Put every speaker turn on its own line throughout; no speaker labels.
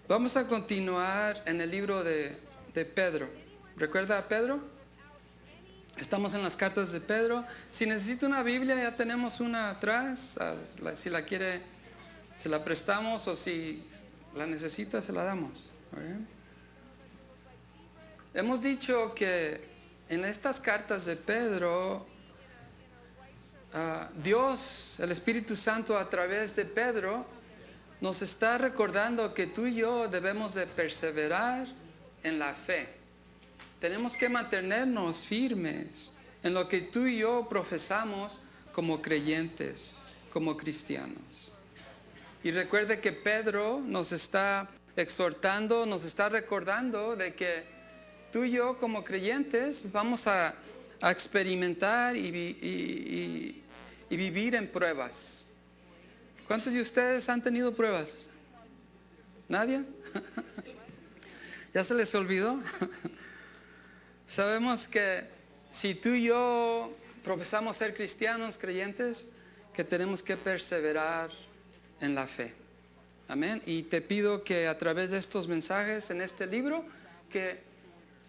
Vamos a continuar en el libro de Pedro. ¿Recuerda a Pedro? Estamos en las cartas de Pedro. Si necesita una Biblia, ya tenemos una atrás. Si la quiere, se la prestamos, o si la necesita, se la damos. ¿Okay? Hemos dicho que en estas cartas de Pedro, Dios, el Espíritu Santo, a través de Pedro, nos está recordando que tú y yo debemos de perseverar en la fe. Tenemos que mantenernos firmes en lo que tú y yo profesamos como creyentes, como cristianos. Y recuerde que Pedro nos está exhortando, nos está recordando de que tú y yo como creyentes vamos a experimentar y vivir en pruebas. ¿Cuántos de ustedes han tenido pruebas? ¿Nadie? ¿Ya se les olvidó? Sabemos que si tú y yo profesamos ser cristianos, creyentes, que tenemos que perseverar en la fe. Amén. Y te pido que a través de estos mensajes en este libro, que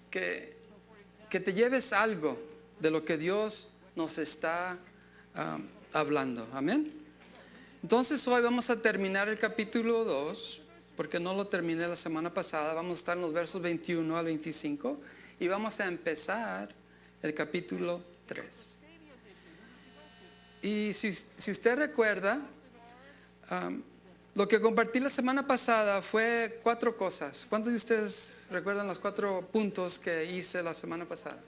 te lleves algo de lo que Dios nos está hablando. Amén. Entonces hoy vamos a terminar el capítulo 2, porque no lo terminé la semana pasada. Vamos a estar en los versos 21 al 25 y vamos a empezar el capítulo 3. Y si usted recuerda, lo que compartí la semana pasada fue 4 cosas. ¿Cuántos de ustedes recuerdan los 4 puntos que hice la semana pasada?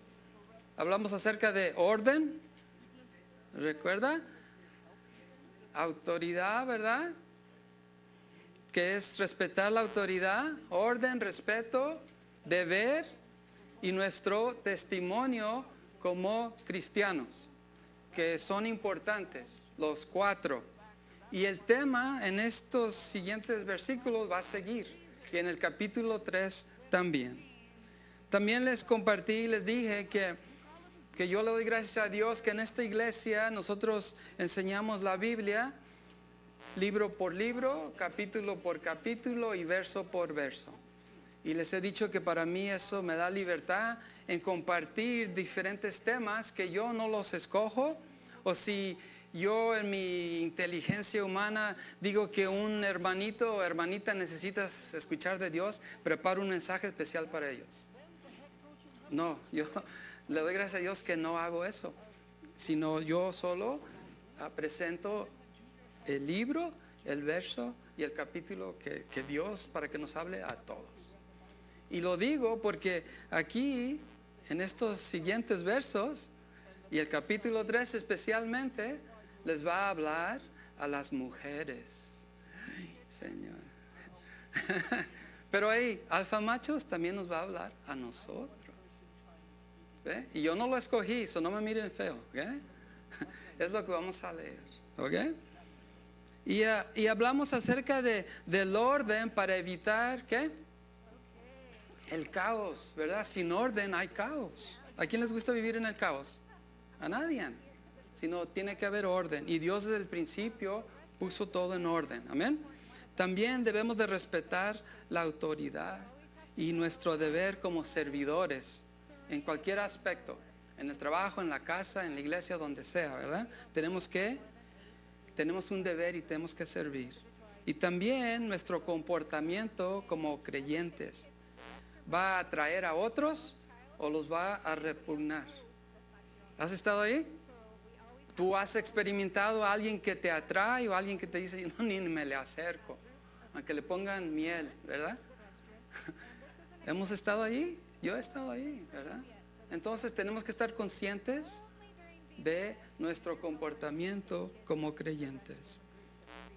Hablamos acerca de orden, ¿recuerda? Autoridad, ¿verdad? Que es respetar la autoridad, orden, respeto, deber y nuestro testimonio como cristianos, que son importantes, los 4. Y el tema en estos siguientes versículos va a seguir, y en el capítulo 3 también. También les compartí, les dije que yo le doy gracias a Dios que en esta iglesia nosotros enseñamos la Biblia libro por libro, capítulo por capítulo y verso por verso. Y les he dicho que para mí eso me da libertad en compartir diferentes temas que yo no los escojo, o si yo en mi inteligencia humana digo que un hermanito o hermanita necesita escuchar de Dios, preparo un mensaje especial para ellos. No, yo le doy gracias a Dios que no hago eso, sino yo solo presento el libro, el verso y el capítulo que Dios, para que nos hable a todos. Y lo digo porque aquí, en estos siguientes versos, y el capítulo 3 especialmente, les va a hablar a las mujeres. Ay, Señor. Pero ahí, alfa machos también nos va a hablar a nosotros. ¿Ve? Y yo no lo escogí, so no me miren feo. ¿Okay? Es lo que vamos a leer. ¿Ok? Y hablamos acerca del orden para evitar, ¿qué? El caos, ¿verdad? Sin orden hay caos. ¿A quién les gusta vivir en el caos? A nadie. Sino tiene que haber orden. Y Dios desde el principio puso todo en orden. Amén. También debemos de respetar la autoridad y nuestro deber como servidores en cualquier aspecto. En el trabajo, en la casa, en la iglesia, donde sea, ¿verdad? Tenemos un deber y tenemos que servir. Y también nuestro comportamiento como creyentes. ¿Va a atraer a otros o los va a repugnar? ¿Has estado ahí? ¿Tú has experimentado a alguien que te atrae o a alguien que te dice, no, ni me le acerco, aunque le pongan miel, ¿verdad? ¿Hemos estado ahí? Yo he estado ahí, ¿verdad? Entonces tenemos que estar conscientes de nuestro comportamiento como creyentes.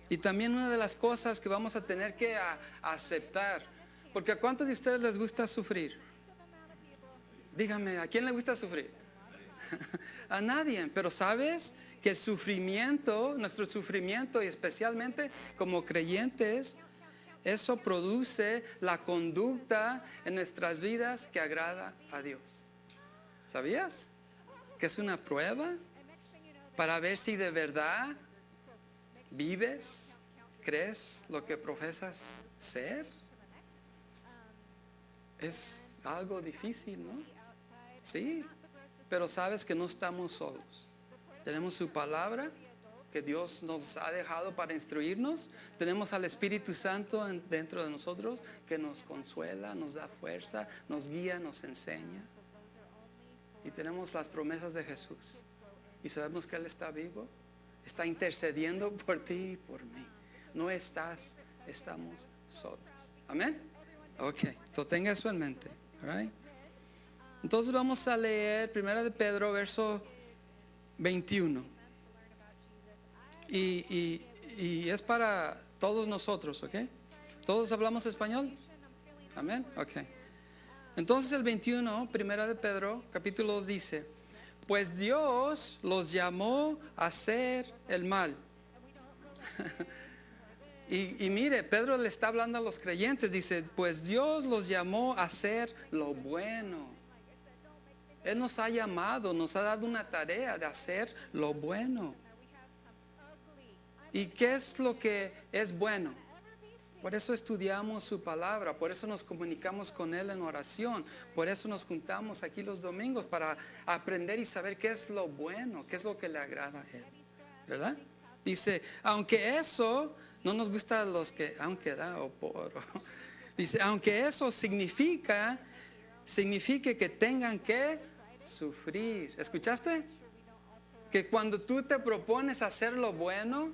Y también una de las cosas que vamos a tener que aceptar, porque ¿a cuántos de ustedes les gusta sufrir? Dígame, ¿a quién le gusta sufrir? A nadie, pero ¿sabes que el sufrimiento, nuestro sufrimiento, y especialmente como creyentes, eso produce la conducta en nuestras vidas que agrada a Dios? ¿Sabías? Que es una prueba para ver si de verdad vives, crees lo que profesas ser. Es algo difícil, ¿no? Sí, pero sabes que no estamos solos. Tenemos su palabra que Dios nos ha dejado para instruirnos. Tenemos al Espíritu Santo dentro de nosotros que nos consuela, nos da fuerza, nos guía, nos enseña. Y tenemos las promesas de Jesús. Y sabemos que Él está vivo, está intercediendo por ti y por mí. No estamos solos. Amén. Ok, entonces tenga eso en mente. All right? Entonces vamos a leer 1 de Pedro, verso 21. Y es para todos nosotros, ¿ok? ¿Todos hablamos español? Amén. Ok. Entonces el 21, 1 de Pedro, capítulo 2 dice: pues Dios los llamó a hacer el mal. Y mire, Pedro le está hablando a los creyentes, dice, pues Dios los llamó a hacer lo bueno. Él nos ha llamado, nos ha dado una tarea de hacer lo bueno. ¿Y qué es lo que es bueno? Por eso estudiamos su palabra, por eso nos comunicamos con Él en oración, por eso nos juntamos aquí los domingos para aprender y saber qué es lo bueno, qué es lo que le agrada a Él, ¿verdad? Dice, aunque eso, no nos gusta a los que, aunque da o por, dice, aunque eso signifique que tengan que sufrir. ¿Escuchaste? Que cuando tú te propones hacer lo bueno,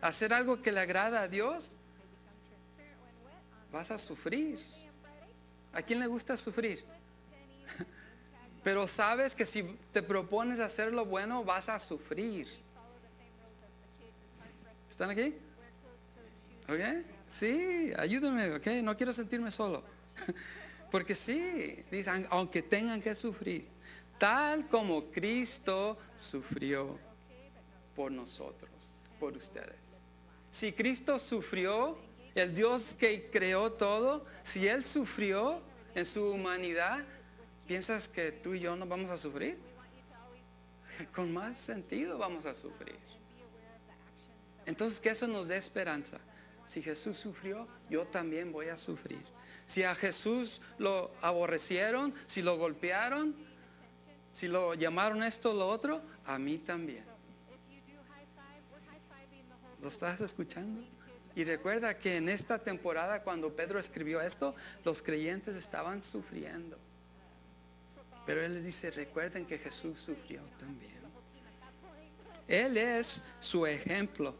hacer algo que le agrada a Dios, vas a sufrir. ¿A quién le gusta sufrir? Pero sabes que si te propones hacer lo bueno, vas a sufrir. ¿Están aquí? ¿Ok? Sí, ayúdenme, ¿ok? No quiero sentirme solo. Porque sí, dicen, aunque tengan que sufrir, tal como Cristo sufrió por nosotros, por ustedes. Si Cristo sufrió, el Dios que creó todo, si Él sufrió en su humanidad, ¿piensas que tú y yo no vamos a sufrir? Con más sentido vamos a sufrir. Entonces que eso nos dé esperanza. Si Jesús sufrió, yo también voy a sufrir. Si a Jesús lo aborrecieron, si lo golpearon, si lo llamaron esto o lo otro, a mí también. ¿Lo estás escuchando? Y recuerda que en esta temporada, cuando Pedro escribió esto, los creyentes estaban sufriendo. Pero él les dice, recuerden que Jesús sufrió también. Él es su ejemplo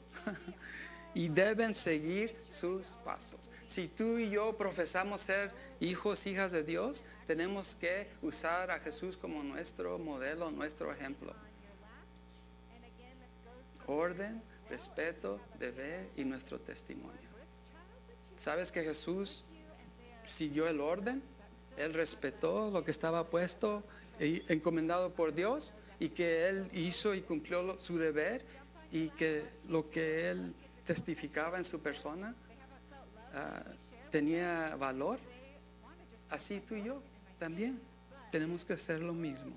y deben seguir sus pasos. Si tú y yo profesamos ser hijos, hijas de Dios, tenemos que usar a Jesús como nuestro modelo, nuestro ejemplo. Orden, respeto, deber y nuestro testimonio. ¿Sabes que Jesús siguió el orden? Él respetó lo que estaba puesto y encomendado por Dios, y que Él hizo y cumplió su deber, y que lo que Él testificaba en su persona tenía valor. Así tú y yo también tenemos que hacer lo mismo.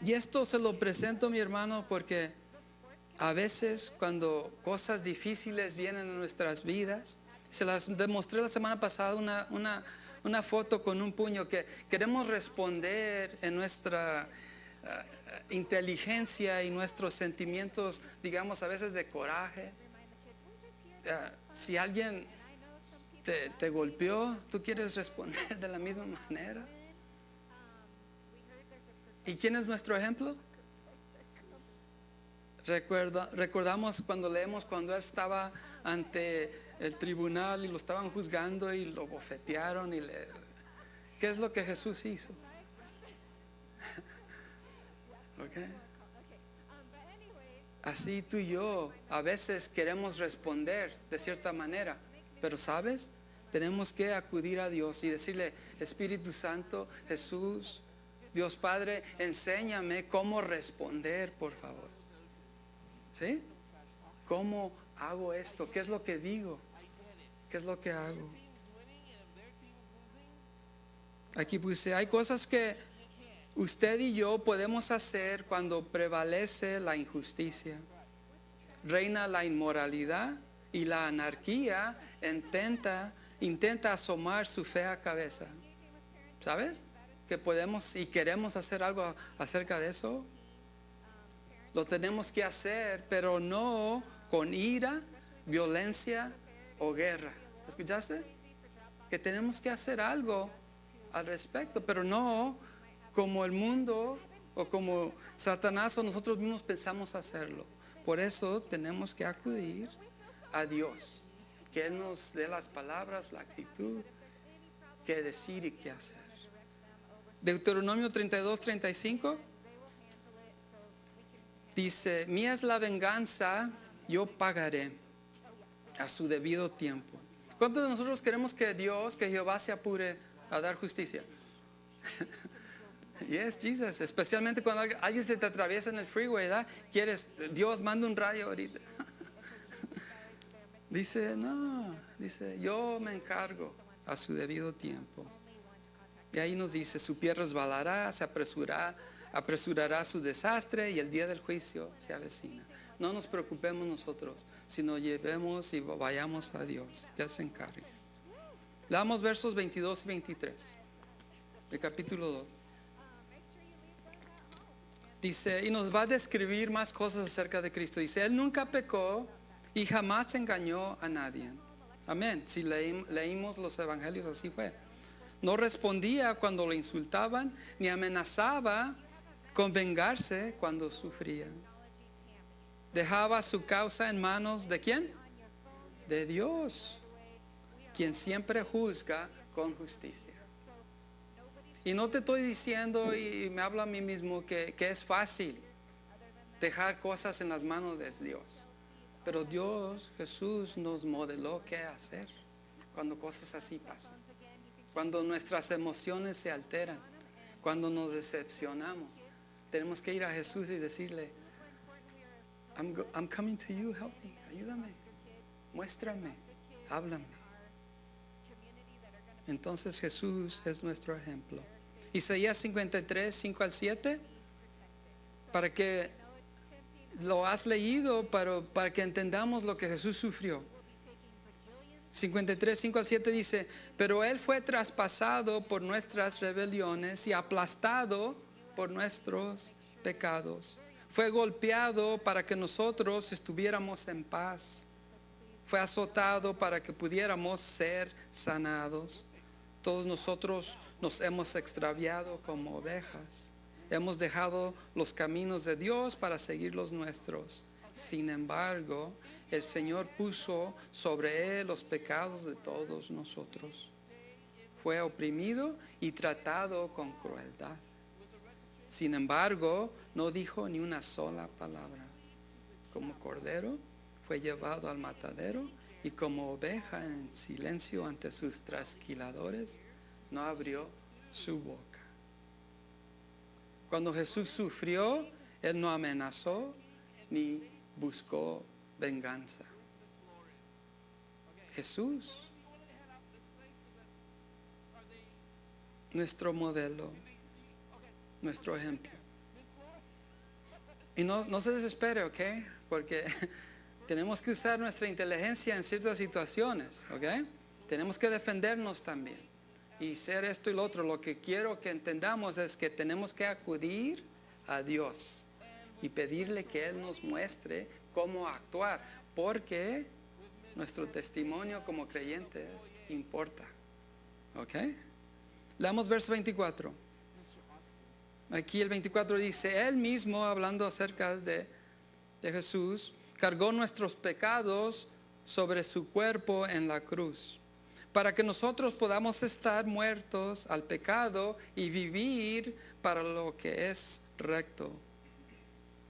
Y esto se lo presento, mi hermano, porque a veces cuando cosas difíciles vienen en nuestras vidas, se las demostré la semana pasada una foto con un puño, que queremos responder en nuestra inteligencia y nuestros sentimientos, digamos a veces de coraje. Si alguien te golpeó, tú quieres responder de la misma manera. ¿Y quién es nuestro ejemplo? Recordamos cuando leemos cuando él estaba ante el tribunal y lo estaban juzgando y lo bofetearon ¿qué es lo que Jesús hizo? Okay. Así tú y yo a veces queremos responder de cierta manera, pero ¿sabes? Tenemos que acudir a Dios y decirle, Espíritu Santo, Jesús, Dios Padre, enséñame cómo responder, por favor. ¿Sí? ¿Cómo hago esto? ¿Qué es lo que digo? ¿Qué es lo que hago? Aquí puse, hay cosas que usted y yo podemos hacer cuando prevalece la injusticia, reina la inmoralidad y la anarquía intenta intenta asomar su fea cabeza. ¿Sabes? Que podemos y queremos hacer algo acerca de eso. Lo tenemos que hacer, pero no con ira, violencia o guerra. ¿Escuchaste? Que tenemos que hacer algo al respecto, pero no como el mundo o como Satanás o nosotros mismos pensamos hacerlo. Por eso tenemos que acudir a Dios, que Él nos dé las palabras, la actitud, qué decir y qué hacer. Deuteronomio 32:35 dice: mía es la venganza, yo pagaré a su debido tiempo. ¿Cuántos de nosotros queremos que Dios, que Jehová se apure a dar justicia? Yes, Jesus. Especialmente cuando alguien se te atraviesa en el freeway, ¿verdad? Quieres, Dios manda un rayo ahorita. Dice, no, dice, yo me encargo a su debido tiempo. Y ahí nos dice, su pie resbalará, se apresurará su desastre y el día del juicio se avecina. No nos preocupemos nosotros, sino llevemos y vayamos a Dios, que Él se encargue. Leamos versos 22 y 23 del capítulo 2. Dice, y nos va a describir más cosas acerca de Cristo. Dice, Él nunca pecó y jamás engañó a nadie. Amén. Si leímos los evangelios, así fue. No respondía cuando lo insultaban, ni amenazaba con vengarse cuando sufría. Dejaba su causa en manos ¿de quién? De Dios, quien siempre juzga con justicia. Y no te estoy diciendo, y me hablo a mí mismo, que es fácil dejar cosas en las manos de Dios. Pero Dios, Jesús, nos modeló qué hacer cuando cosas así pasan. Cuando nuestras emociones se alteran, cuando nos decepcionamos, tenemos que ir a Jesús y decirle, I'm coming to you, help me, ayúdame, muéstrame, háblame. Entonces Jesús es nuestro ejemplo. Isaías 53, 5 al 7, para que lo has leído, para que entendamos lo que Jesús sufrió. 53, 5 al 7 dice, pero Él fue traspasado por nuestras rebeliones y aplastado por nuestros pecados. Fue golpeado para que nosotros estuviéramos en paz. Fue azotado para que pudiéramos ser sanados. Todos nosotros nos hemos extraviado como ovejas. Hemos dejado los caminos de Dios para seguir los nuestros. Sin embargo, el Señor puso sobre Él los pecados de todos nosotros. Fue oprimido y tratado con crueldad. Sin embargo, no dijo ni una sola palabra. Como cordero fue llevado al matadero y como oveja en silencio ante sus trasquiladores, no abrió su boca. Cuando Jesús sufrió, Él no amenazó ni buscó venganza. Jesús, nuestro modelo, nuestro ejemplo. Y no se desespere, ¿ok? Porque tenemos que usar nuestra inteligencia en ciertas situaciones, ¿ok? Tenemos que defendernos también y ser esto y lo otro. Lo que quiero que entendamos es que tenemos que acudir a Dios y pedirle que Él nos muestre cómo actuar, porque nuestro testimonio como creyentes importa, ¿ok? Leamos verso 24. Aquí el 24 dice, Él mismo, hablando acerca de Jesús, cargó nuestros pecados sobre su cuerpo en la cruz, para que nosotros podamos estar muertos al pecado y vivir para lo que es recto.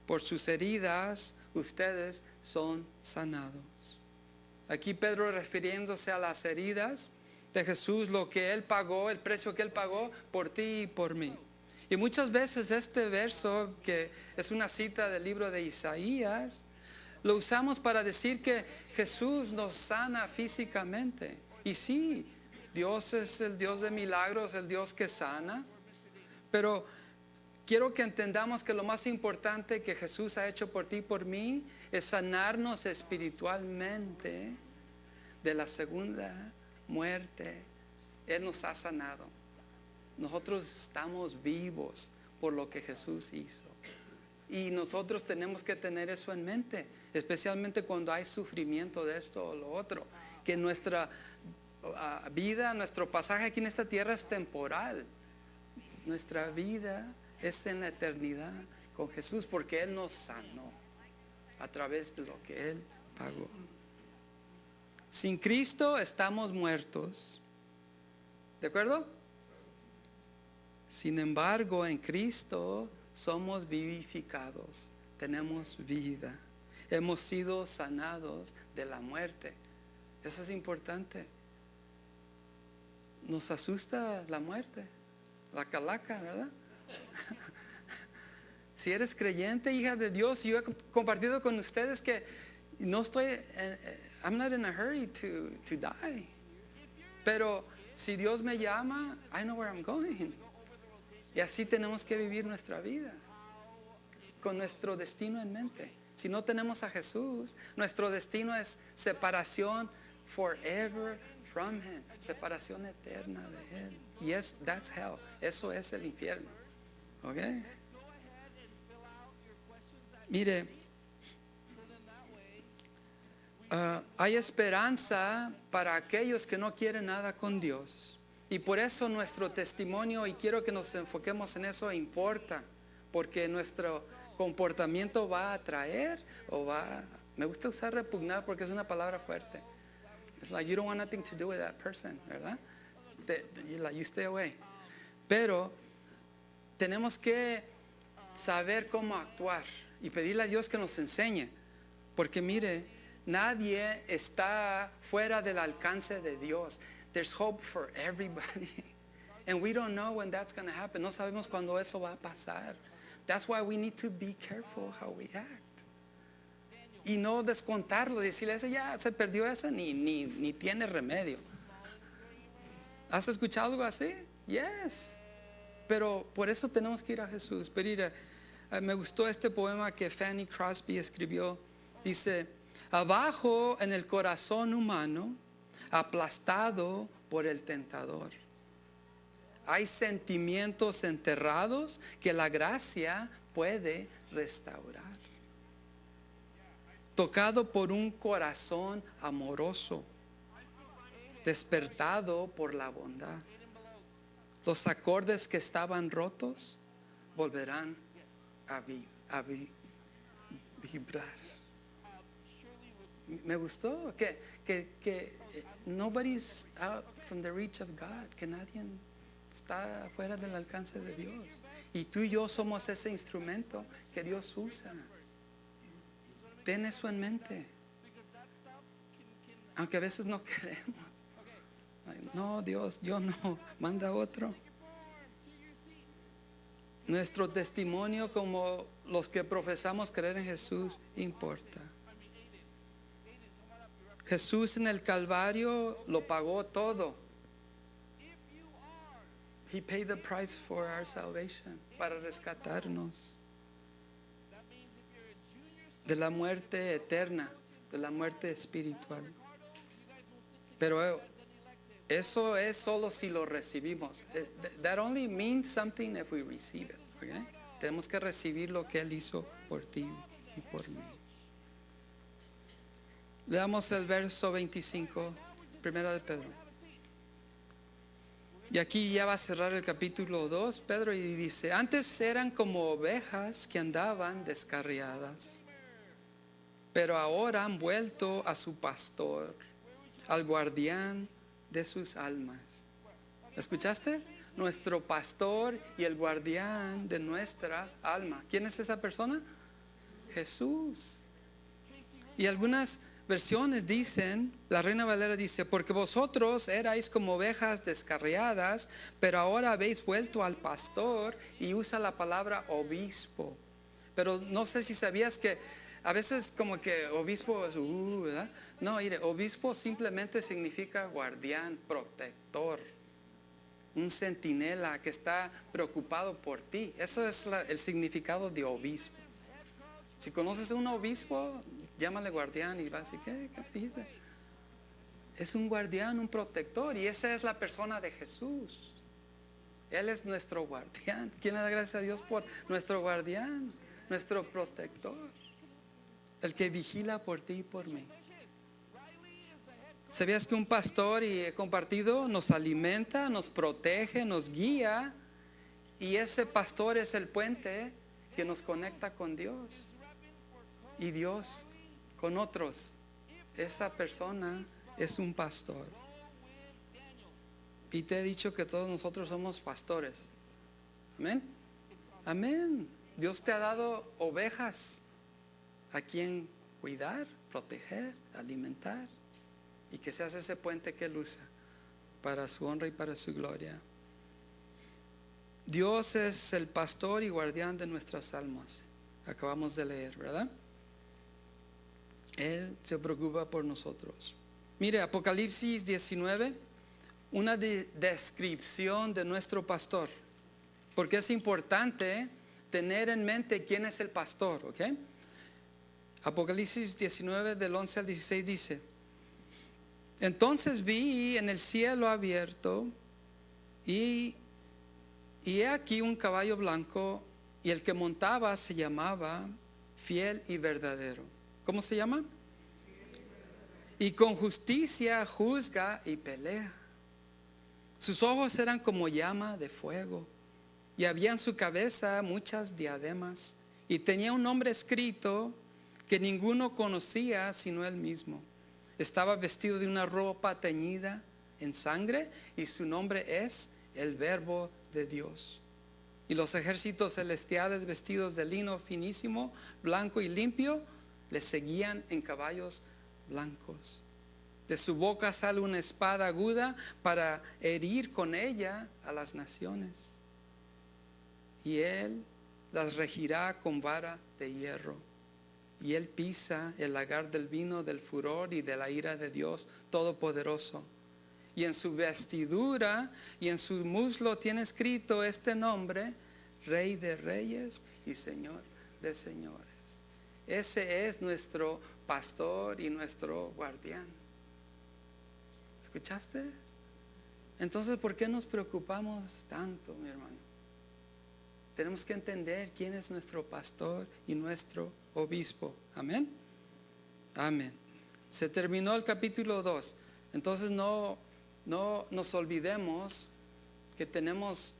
Por sus heridas ustedes son sanados. Aquí Pedro, refiriéndose a las heridas de Jesús, lo que Él pagó, el precio que Él pagó por ti y por mí. Y muchas veces este verso, que es una cita del libro de Isaías, lo usamos para decir que Jesús nos sana físicamente. Y sí, Dios es el Dios de milagros, el Dios que sana. Pero quiero que entendamos que lo más importante que Jesús ha hecho por ti y por mí es sanarnos espiritualmente de la segunda muerte, Él nos ha sanado. Nosotros estamos vivos por lo que Jesús hizo. Y nosotros tenemos que tener eso en mente, especialmente cuando hay sufrimiento de esto o lo otro, que nuestra vida, nuestro pasaje aquí en esta tierra es temporal. Nuestra vida es en la eternidad con Jesús, porque Él nos sanó a través de lo que Él pagó. Sin Cristo estamos muertos. ¿De acuerdo? Sin embargo, en Cristo somos vivificados, tenemos vida, hemos sido sanados de la muerte. Eso es importante. Nos asusta la muerte, la calaca, ¿verdad? Si eres creyente, hija de Dios, yo he compartido con ustedes que no estoy, I'm not in a hurry to die. Pero si Dios me llama, I know where I'm going. Y así tenemos que vivir nuestra vida, con nuestro destino en mente. Si no tenemos a Jesús, nuestro destino es separación forever from Him, separación eterna de Él. Y that's hell. Eso es el infierno. ¿Ok? Mire, hay esperanza para aquellos que no quieren nada con Dios. Y por eso nuestro testimonio, y quiero que nos enfoquemos en eso, importa. Porque nuestro comportamiento va a atraer me gusta usar repugnar porque es una palabra fuerte. It's like you don't want nothing to do with that person, ¿verdad? You stay away. Pero tenemos que saber cómo actuar y pedirle a Dios que nos enseñe. Porque mire, nadie está fuera del alcance de Dios. There's hope for everybody. And we don't know when that's going to happen. No sabemos cuándo eso va a pasar. That's why we need to be careful how we act. Y no descontarlo, decirle, ese ya se perdió, ese ni tiene remedio. ¿Has escuchado algo así? Yes. Pero por eso tenemos que ir a Jesús. Pero me gustó este poema que Fanny Crosby escribió. Dice, abajo en el corazón humano, aplastado por el tentador, hay sentimientos enterrados que la gracia puede restaurar. Tocado por un corazón amoroso, despertado por la bondad, los acordes que estaban rotos volverán a vibrar. Me gustó que nobody's out from the reach of God, que nadie está fuera del alcance de Dios. Y tú y yo somos ese instrumento que Dios usa. Ten eso en mente. Aunque a veces no queremos. No, Dios, yo no, manda otro. Nuestro testimonio como los que profesamos creer en Jesús importa. Jesús en el Calvario lo pagó todo. He paid the price for our salvation, para rescatarnos de la muerte eterna, de la muerte espiritual. Pero eso es solo si lo recibimos. That only means something if we receive it. Okay? Tenemos que recibir lo que Él hizo por ti y por mí. Leamos el verso 25, primera de Pedro. Y aquí ya va a cerrar el capítulo 2, Pedro, y dice, antes eran como ovejas que andaban descarriadas, pero ahora han vuelto a su pastor, al guardián de sus almas. ¿Escuchaste? Nuestro pastor y el guardián de nuestra alma. ¿Quién es esa persona? Jesús. Y algunas versiones dicen, la Reina Valera dice, porque vosotros erais como ovejas descarriadas, pero ahora habéis vuelto al pastor, y usa la palabra obispo. Pero no sé si sabías que a veces como que obispo es, ¿verdad? No, mire, obispo simplemente significa guardián, protector, un centinela que está preocupado por ti. Eso es el significado de obispo. Si conoces a un obispo, llámale guardián y va a decir, ¿qué dice? es un guardián, un protector, y esa es la persona de Jesús. Él es nuestro guardián. ¿Quién le da gracias a Dios por nuestro guardián, nuestro protector? El que vigila por ti y por mí. ¿Sabías que un pastor, y he compartido, nos alimenta, nos protege, nos guía? Y ese pastor es el puente que nos conecta con Dios y Dios con otros. Esa persona es un pastor. Y te he dicho que todos nosotros somos pastores. Amén. Amén. Dios te ha dado ovejas a quien cuidar, proteger, alimentar, y que seas ese puente que Él usa para su honra y para su gloria. Dios es el pastor y guardián de nuestras almas. Acabamos de leer, ¿verdad? Él se preocupa por nosotros. Mire, Apocalipsis 19, una descripción de nuestro pastor, porque es importante tener en mente quién es el pastor, ¿ok? Apocalipsis 19 del 11 al 16 dice: entonces vi en el cielo abierto, y he aquí un caballo blanco, y el que montaba se llamaba Fiel y Verdadero. ¿Cómo se llama? Y con justicia juzga y pelea. Sus ojos eran como llama de fuego, y había en su cabeza muchas diademas, y tenía un nombre escrito que ninguno conocía sino él mismo. Estaba vestido de una ropa teñida en sangre, y su nombre es el Verbo de Dios. Y los ejércitos celestiales, vestidos de lino finísimo, blanco y limpio, le seguían en caballos blancos. De su boca sale una espada aguda para herir con ella a las naciones. Y él las regirá con vara de hierro. Y él pisa el lagar del vino del furor y de la ira de Dios Todopoderoso. Y en su vestidura y en su muslo tiene escrito este nombre: Rey de Reyes y Señor de Señores. Ese es nuestro pastor y nuestro guardián. ¿Escuchaste? Entonces, ¿por qué nos preocupamos tanto, mi hermano? Tenemos que entender quién es nuestro pastor y nuestro obispo. Amén. Amén. Se terminó el capítulo 2. Entonces no nos olvidemos que tenemos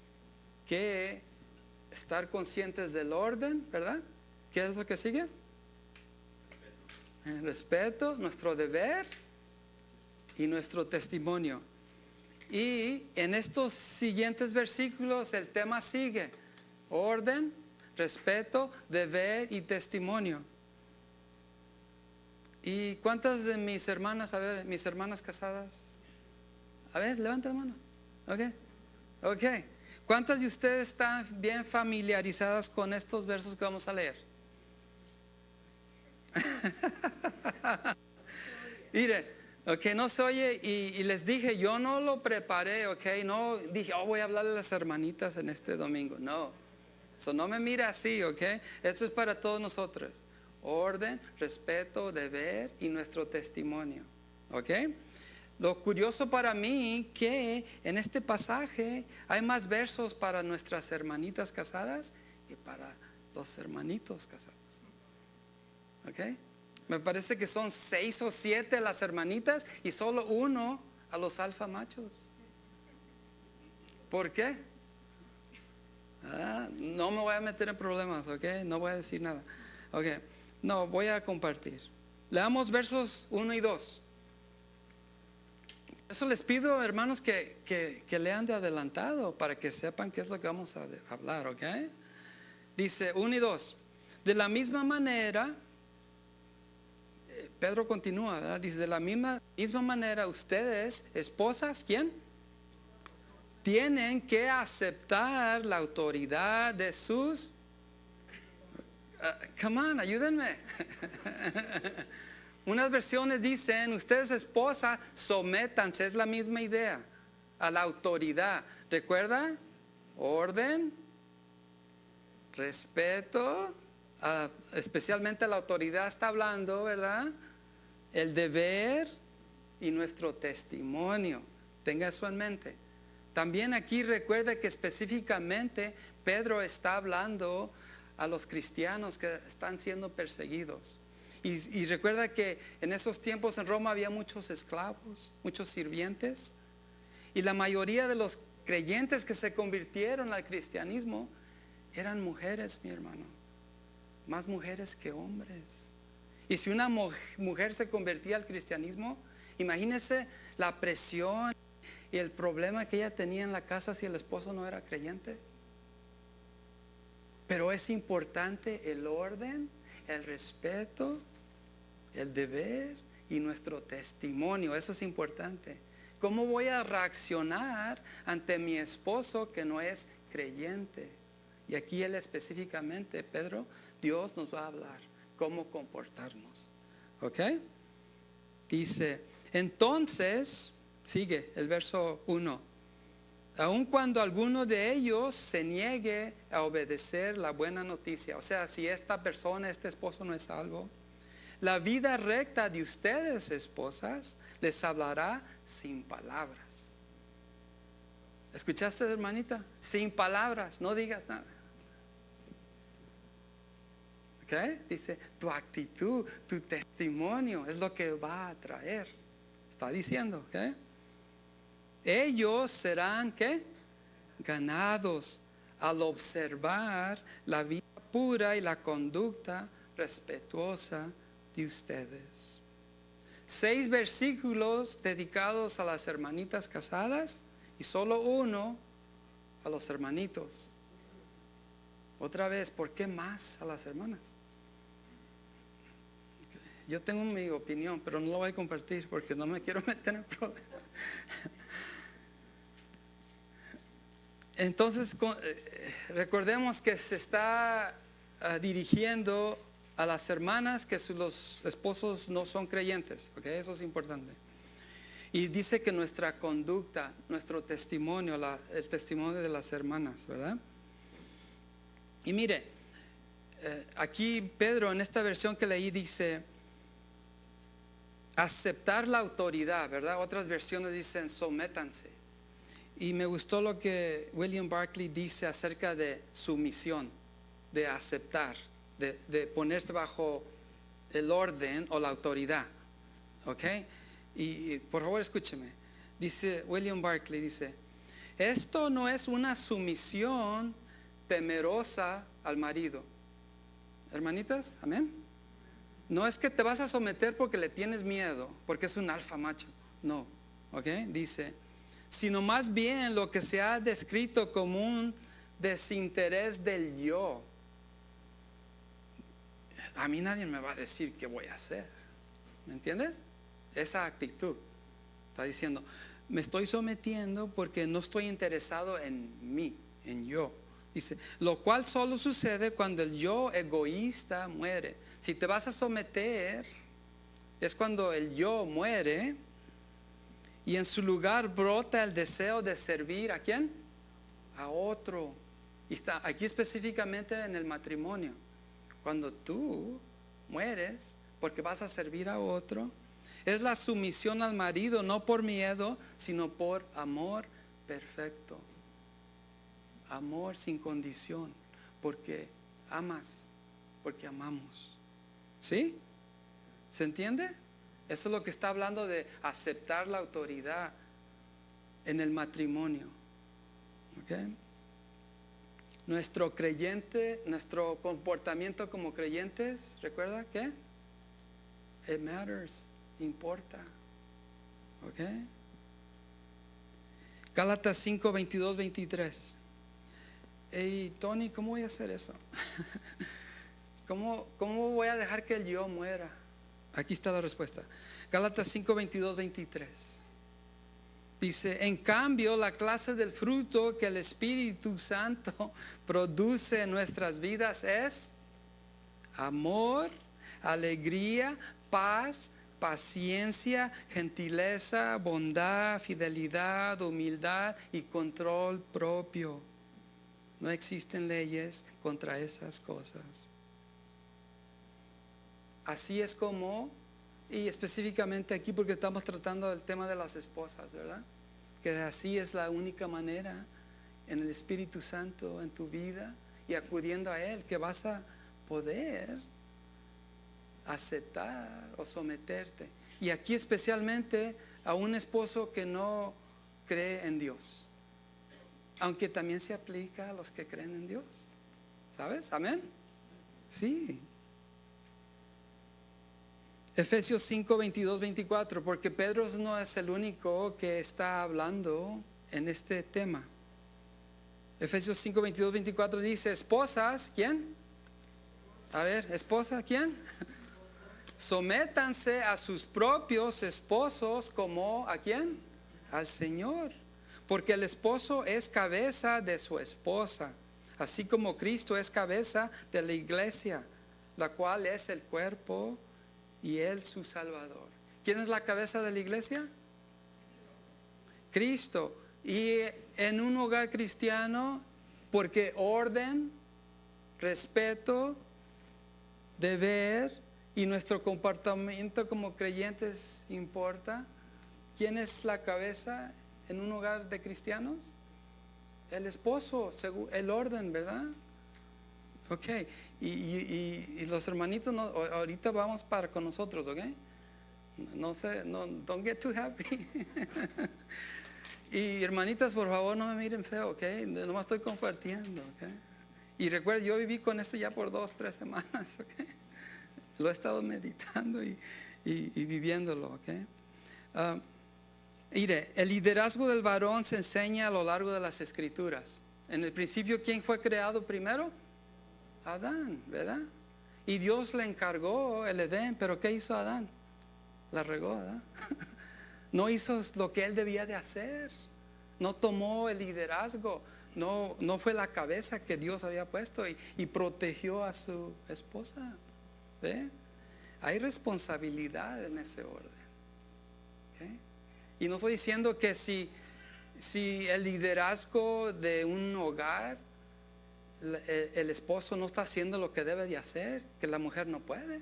que estar conscientes del orden, ¿verdad? ¿Qué es lo que sigue? El respeto, nuestro deber y nuestro testimonio. Y en estos siguientes versículos el tema sigue: orden, respeto, deber y testimonio. ¿Y cuántas de mis hermanas, a ver, mis hermanas casadas? A ver, levanta la mano. Ok. ¿Cuántas de ustedes están bien familiarizadas con estos versos que vamos a leer? Mire, ok, no se oye, y les dije, yo no lo preparé, ok, no dije, voy a hablarle a las hermanitas en este domingo. No, eso no me mira así, ok. Esto es para todos nosotros: orden, respeto, deber y nuestro testimonio, ok. Lo curioso para mí que en este pasaje hay más versos para nuestras hermanitas casadas que para los hermanitos casados, ok. Me parece que son 6 o 7 las hermanitas y solo 1 a los alfa machos. ¿Por qué? No me voy a meter en problemas, ok. No voy a decir nada, ok. No, voy a compartir. Leamos versos 1 y 2. Eso les pido, hermanos, que lean de adelantado para que sepan qué es lo que vamos a hablar, ok. Dice 1 y 2. De la misma manera, Pedro continúa, ¿verdad? Dice: de la misma manera ustedes, esposas, ¿quién? Tienen que aceptar la autoridad de sus... come on, ayúdenme. Unas versiones dicen: ustedes, esposas, sométanse. Es la misma idea, a la autoridad. ¿Recuerda? Orden, respeto, especialmente a la autoridad está hablando, ¿verdad? El deber y nuestro testimonio. Tenga eso en mente. También aquí recuerda que específicamente Pedro está hablando a los cristianos que están siendo perseguidos. Y recuerda que en esos tiempos en Roma había muchos esclavos, muchos sirvientes. Y la mayoría de los creyentes que se convirtieron al cristianismo eran mujeres, mi hermano. Más mujeres que hombres. Y si una mujer se convertía al cristianismo, imagínese la presión y el problema que ella tenía en la casa si el esposo no era creyente. Pero es importante el orden, el respeto, el deber y nuestro testimonio. Eso es importante. ¿Cómo voy a reaccionar ante mi esposo que no es creyente? Y aquí él específicamente, Pedro, Dios nos va a hablar cómo comportarnos. ¿Ok? Dice, entonces, sigue el verso 1. Aun cuando alguno de ellos se niegue a obedecer la buena noticia, o sea, si esta persona, este esposo no es salvo, la vida recta de ustedes, esposas, les hablará sin palabras. ¿Escuchaste, hermanita? Sin palabras, no digas nada. ¿Ok? Dice, tu actitud, tu testimonio es lo que va a traer. Está diciendo, ¿ok? Ellos serán, ¿qué? Ganados al observar la vida pura y la conducta respetuosa de ustedes. 6 versículos dedicados a las hermanitas casadas y solo uno a los hermanitos. Otra vez, ¿por qué más a las hermanas? Yo tengo mi opinión, pero no lo voy a compartir porque no me quiero meter en problemas. Entonces, recordemos que se está dirigiendo a las hermanas que los esposos no son creyentes, ¿ok? Eso es importante. Y dice que nuestra conducta, nuestro testimonio, el testimonio de las hermanas, ¿verdad? Y mire, aquí Pedro en esta versión que leí dice, aceptar la autoridad, ¿verdad? Otras versiones dicen, sométanse. Y me gustó lo que William Barclay dice acerca de sumisión, de aceptar, de ponerse bajo el orden o la autoridad. ¿Ok? Y por favor escúcheme. Dice William Barclay, dice, esto no es una sumisión temerosa al marido. Hermanitas, amén. No es que te vas a someter porque le tienes miedo, porque es un alfa macho. No, ¿ok? Dice, sino más bien lo que se ha descrito como un desinterés del yo. A mí nadie me va a decir qué voy a hacer. ¿Me entiendes? Esa actitud. Está diciendo, me estoy sometiendo porque no estoy interesado en mí, en yo. Dice, lo cual solo sucede cuando el yo egoísta muere. Si te vas a someter, es cuando el yo muere y en su lugar brota el deseo de servir ¿a quién? A otro. Y está aquí específicamente en el matrimonio. Cuando tú mueres porque vas a servir a otro, es la sumisión al marido, no por miedo, sino por amor perfecto. Amor sin condición, porque amas, porque amamos. ¿Sí? ¿Se entiende? Eso es lo que está hablando de aceptar la autoridad en el matrimonio. ¿Ok? Nuestro comportamiento como creyentes, ¿recuerda qué? It matters, importa. ¿Ok? Gálatas 5, 22, 23. Hey, Tony, ¿cómo voy a hacer eso? ¿Cómo voy a dejar que el yo muera? Aquí está la respuesta. Gálatas 5, 22, 23. Dice, en cambio, la clase del fruto que el Espíritu Santo produce en nuestras vidas es amor, alegría, paz, paciencia, gentileza, bondad, fidelidad, humildad y control propio. No existen leyes contra esas cosas. Así es como Y específicamente aquí porque estamos tratando el tema de las esposas, ¿verdad? Que así es la única manera en el Espíritu Santo en tu vida y acudiendo a Él que vas a poder aceptar o someterte. Y aquí especialmente a un esposo que no cree en Dios, aunque también se aplica a los que creen en Dios, ¿sabes? Amén. Sí. Efesios 5, 22, 24, porque Pedro no es el único que está hablando en este tema. Efesios 5, 22, 24 dice, esposas, ¿quién? A ver, esposa, ¿quién? Sométanse a sus propios esposos como, ¿a quién? Al Señor. Porque el esposo es cabeza de su esposa, así como Cristo es cabeza de la iglesia, la cual es el cuerpo y Él su Salvador. ¿Quién es la cabeza de la iglesia? Cristo. Y en un hogar cristiano, porque orden, respeto, deber y nuestro comportamiento como creyentes importa. ¿Quién es la cabeza en un hogar de cristianos? El esposo, el orden, ¿verdad? Ok, y los hermanitos, no, ahorita vamos para con nosotros, ¿ok? No sé, no, don't get too happy. Y hermanitas, por favor, no me miren feo, ¿ok? Nomás estoy compartiendo, ¿ok? Y recuerden, yo viví con esto ya por 2-3 semanas, ¿ok? Lo he estado meditando y viviéndolo, ¿ok? Mire, el liderazgo del varón se enseña a lo largo de las Escrituras. En el principio, ¿quién fue creado primero? Adán, ¿verdad? Y Dios le encargó el Edén, pero ¿qué hizo Adán? La regó, ¿verdad? No hizo lo que él debía de hacer. No tomó el liderazgo. No fue la cabeza que Dios había puesto y protegió a su esposa. ¿Ve? Hay responsabilidad en ese orden. ¿Okay? Y no estoy diciendo que si el liderazgo de un hogar, el esposo no está haciendo lo que debe de hacer, que la mujer no puede.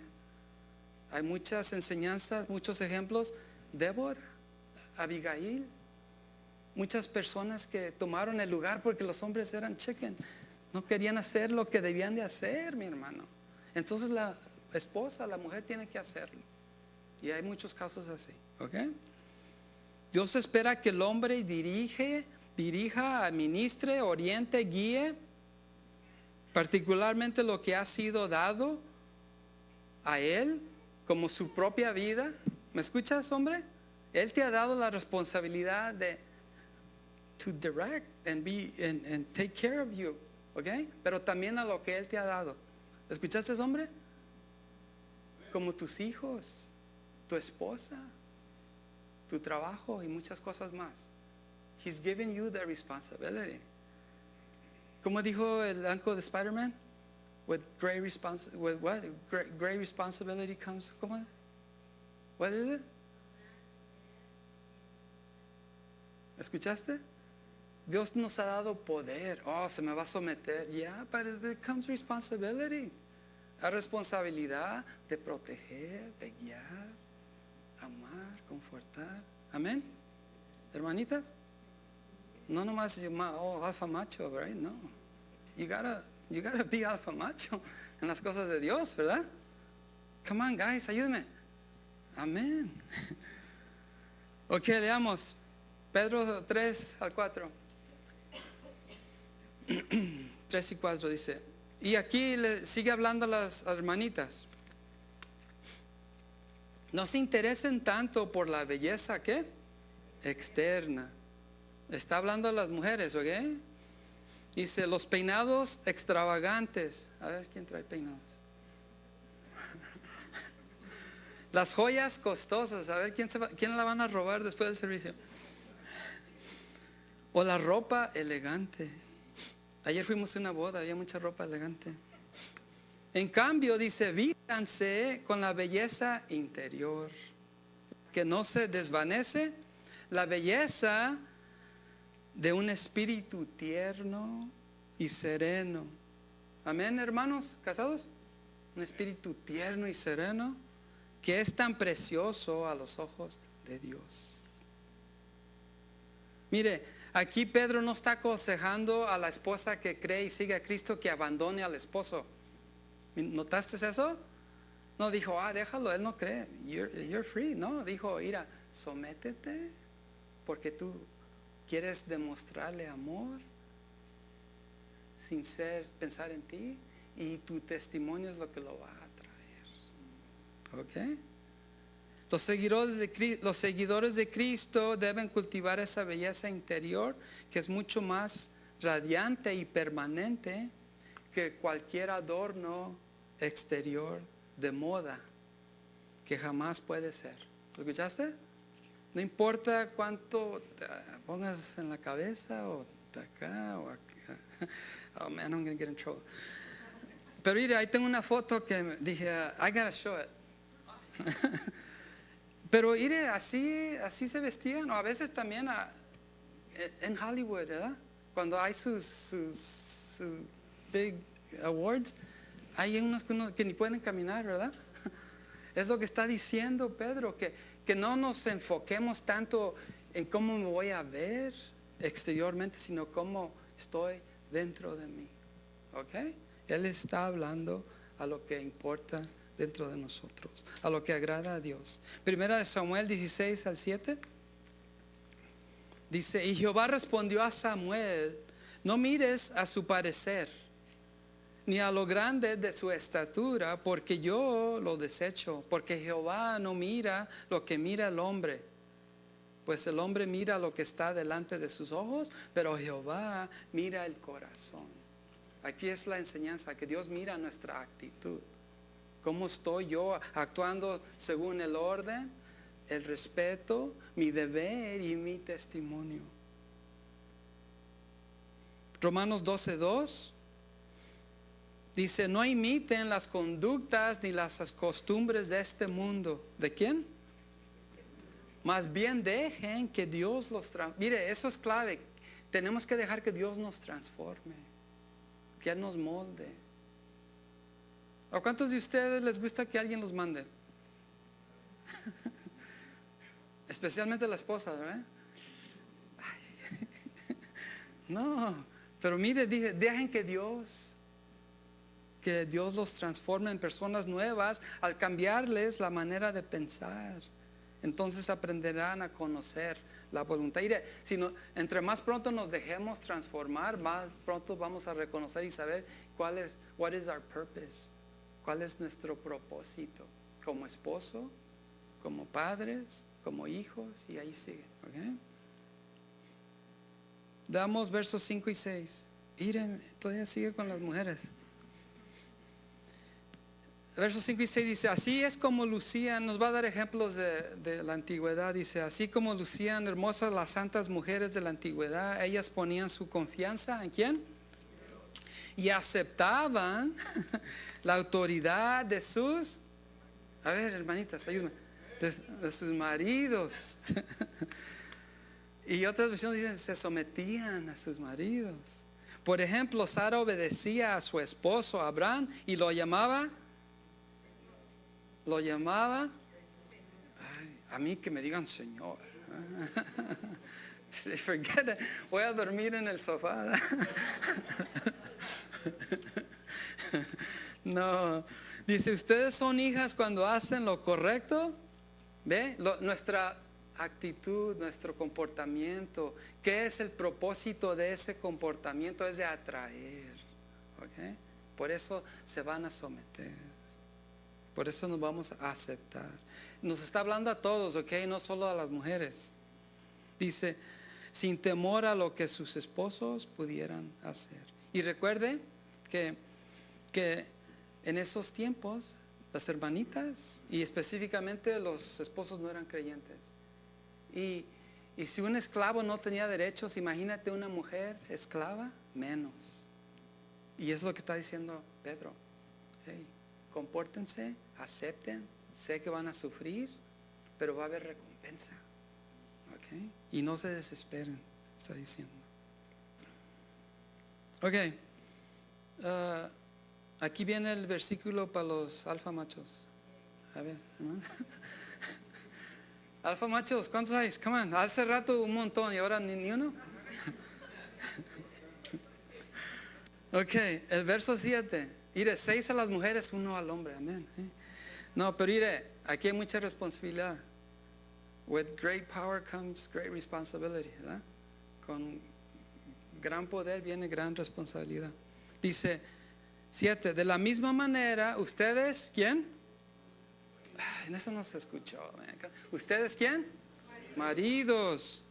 Hay muchas enseñanzas, muchos ejemplos. Débora, Abigail, muchas personas que tomaron el lugar porque los hombres eran chicken, no querían hacer lo que debían de hacer, mi hermano. Entonces la esposa, la mujer tiene que hacerlo. Y hay muchos casos así, ¿ok? Dios espera que el hombre dirija, administre, oriente, guíe, particularmente lo que ha sido dado a él como su propia vida. ¿Me escuchas, hombre? Él te ha dado la responsabilidad de to direct and take care of you, ¿ok? Pero también a lo que él te ha dado. ¿Escuchaste, hombre? Como tus hijos, tu esposa, tu trabajo y muchas cosas más. He's given you the responsibility. ¿Cómo dijo el uncle de Spider-Man? With great responsibility comes, ¿cómo? What is it? ¿Escuchaste? Dios nos ha dado poder. Oh, se me va a someter. Yeah, but there comes responsibility. Hay responsabilidad de proteger, de guiar, amar, confortar. Amén. Hermanitas, no nomás alfa macho, right? No. You gotta be alfa macho en las cosas de Dios, ¿verdad? Come on, guys, ayúdenme. Amén. Ok, leamos Pedro 3-4. 3 y 4 dice. Y aquí le sigue hablando a las hermanitas. No se interesen tanto por la belleza, ¿qué? Externa. Está hablando a las mujeres, ¿ok? Dice, los peinados extravagantes. A ver, ¿quién trae peinados? Las joyas costosas. A ver, ¿quién la van a robar después del servicio? O la ropa elegante. Ayer fuimos a una boda, había mucha ropa elegante. En cambio, dice, vístanse con la belleza interior, que no se desvanece, la belleza de un espíritu tierno y sereno. Amén, hermanos casados. Un espíritu tierno y sereno. que es tan precioso a los ojos de Dios. Mire, aquí Pedro no está aconsejando a la esposa que cree y sigue a Cristo que abandone al esposo. ¿Notaste eso? No dijo, déjalo, él no cree, you're free. No, dijo, mira, sométete porque tú quieres demostrarle amor sin pensar en ti, y tu testimonio es lo que lo va a traer. ¿Ok? Los seguidores de Cristo deben cultivar esa belleza interior que es mucho más radiante y permanente que cualquier adorno exterior de moda, que jamás puede ser. ¿Lo escuchaste? No importa cuánto te pongas en la cabeza o de acá o acá. Oh man, I'm going to get in trouble. Pero mire, ahí tengo una foto que dije, I gotta show it. Pero mire, así se vestían, o a veces también en Hollywood, ¿verdad? Cuando hay sus big awards, hay unos que ni pueden caminar, ¿verdad? Es lo que está diciendo Pedro, que no nos enfoquemos tanto en cómo me voy a ver exteriormente, sino cómo estoy dentro de mí. ¿Ok? Él está hablando a lo que importa dentro de nosotros, a lo que agrada a Dios. Primera de Samuel 16:7 dice, y Jehová respondió a Samuel, no mires a su parecer, ni a lo grande de su estatura, porque yo lo desecho, porque Jehová no mira lo que mira el hombre, pues el hombre mira lo que está delante de sus ojos, pero Jehová mira el corazón. Aquí es la enseñanza, que Dios mira nuestra actitud. ¿Cómo estoy yo actuando según el orden, el respeto, mi deber y mi testimonio? Romanos 12:2 dice, no imiten las conductas ni las costumbres de este mundo. ¿De quién? Más bien dejen que Dios los transforme. Mire, eso es clave. Tenemos que dejar que Dios nos transforme, que Él nos molde. ¿A cuántos de ustedes les gusta que alguien los mande? Especialmente la esposa, ¿verdad? No, pero mire, dije, dejen que Dios los transforme en personas nuevas al cambiarles la manera de pensar. Entonces aprenderán a conocer la voluntad. Mire, entre más pronto nos dejemos transformar, más pronto vamos a reconocer y saber what is our purpose. ¿Cuál es nuestro propósito? Como esposo, como padres, como hijos, y ahí sigue. ¿Okay? Damos versos 5 y 6. Miren, todavía sigue con las mujeres. Versos 5 y 6 dice, así es como lucían, nos va a dar ejemplos de la antigüedad. Dice, así como lucían hermosas las santas mujeres de la antigüedad, ellas ponían su confianza ¿en quién? Y aceptaban la autoridad de sus, a ver hermanitas, ayúdenme, de sus maridos. Y otras versiones dicen, se sometían a sus maridos. Por ejemplo, Sara obedecía a su esposo Abraham y lo llamaba, a mí que me digan Señor. Forget it. Voy a dormir en el sofá. No, dice, ustedes son hijas cuando hacen lo correcto. ¿Ve? Nuestra actitud, nuestro comportamiento, ¿qué es el propósito de ese comportamiento? Es de atraer. ¿Okay? Por eso se van a someter, por eso nos vamos a aceptar. Nos está hablando a todos, ¿ok? No solo a las mujeres. Dice, sin temor a lo que sus esposos pudieran hacer. Y recuerde que en esos tiempos las hermanitas y específicamente los esposos no eran creyentes. Y si un esclavo no tenía derechos, imagínate una mujer esclava, menos. Y es lo que está diciendo Pedro. Hey, compórtense, acepten, sé que van a sufrir, pero va a haber recompensa. ¿Okay? Y no se desesperen, está diciendo. Ok. Aquí viene el versículo para los alfa machos. A ver, hermano. Alfa machos, ¿cuántos hay? Come on. Hace rato un montón y ahora ni uno. Ok, el verso 7. Mire, 6 a las mujeres, 1 al hombre. Amén. No, pero mire, aquí hay mucha responsabilidad. With great power comes great responsibility, ¿verdad? Con gran poder viene gran responsabilidad. Dice 7. De la misma manera, ustedes, ¿quién? En eso no se escuchó. ¿Ustedes quién? Maridos.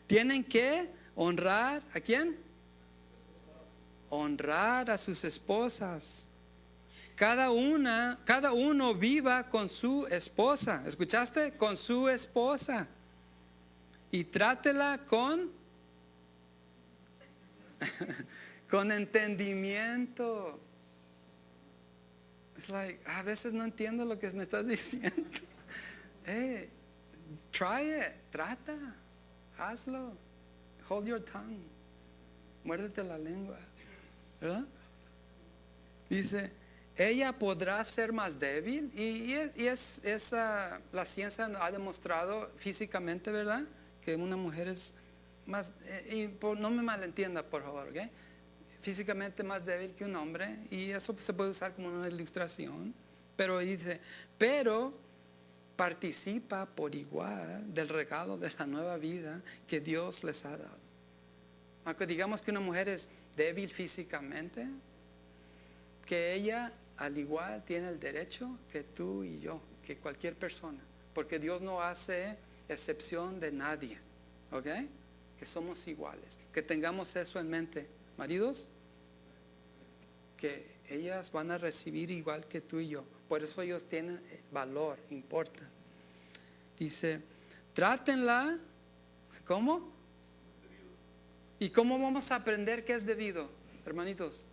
Tienen que honrar ¿a quién? Honrar a sus esposas. Cada uno viva con su esposa. ¿Escuchaste? Con su esposa. Y trátela con entendimiento. Es like, a veces no entiendo lo que me estás diciendo. Hey, try it, trata, hazlo. Hold your tongue. Muérdete la lengua. ¿Verdad? Dice, ella podrá ser más débil y la ciencia ha demostrado físicamente, ¿verdad? Que una mujer es más, no me malentienda por favor, ¿ok? Físicamente más débil que un hombre y eso se puede usar como una ilustración, pero dice, pero participa por igual del regalo de la nueva vida que Dios les ha dado. Aunque digamos que una mujer es débil físicamente, que ella al igual tiene el derecho que tú y yo, que cualquier persona, porque Dios no hace excepción de nadie, ¿ok? Que somos iguales, que tengamos eso en mente, maridos, que ellas van a recibir igual que tú y yo, por eso ellos tienen valor, importa. Dice, trátenla, ¿cómo? ¿Y cómo vamos a aprender qué es debido, hermanitos?